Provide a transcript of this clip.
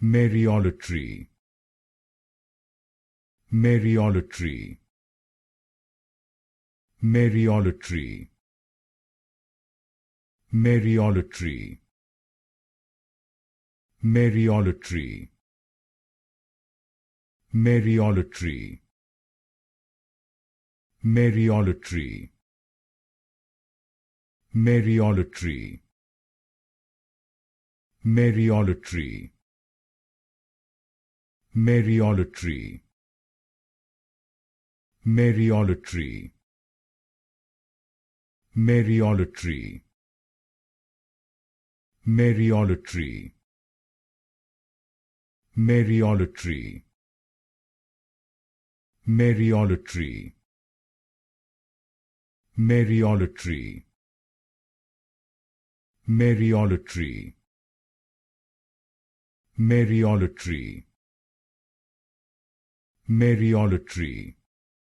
Mariolatry, Mariolatry, Mariolatry, Mariolatry, Mariolatry, Mariolatry, Mariolatry, Mariolatry, Mariolatry, Mariolatry, Mariolatry, Mariolatry, Mariolatry, Mariolatry, Mariolatry, Mariolatry, Mariolatry, Mariolatry, Mariolatry,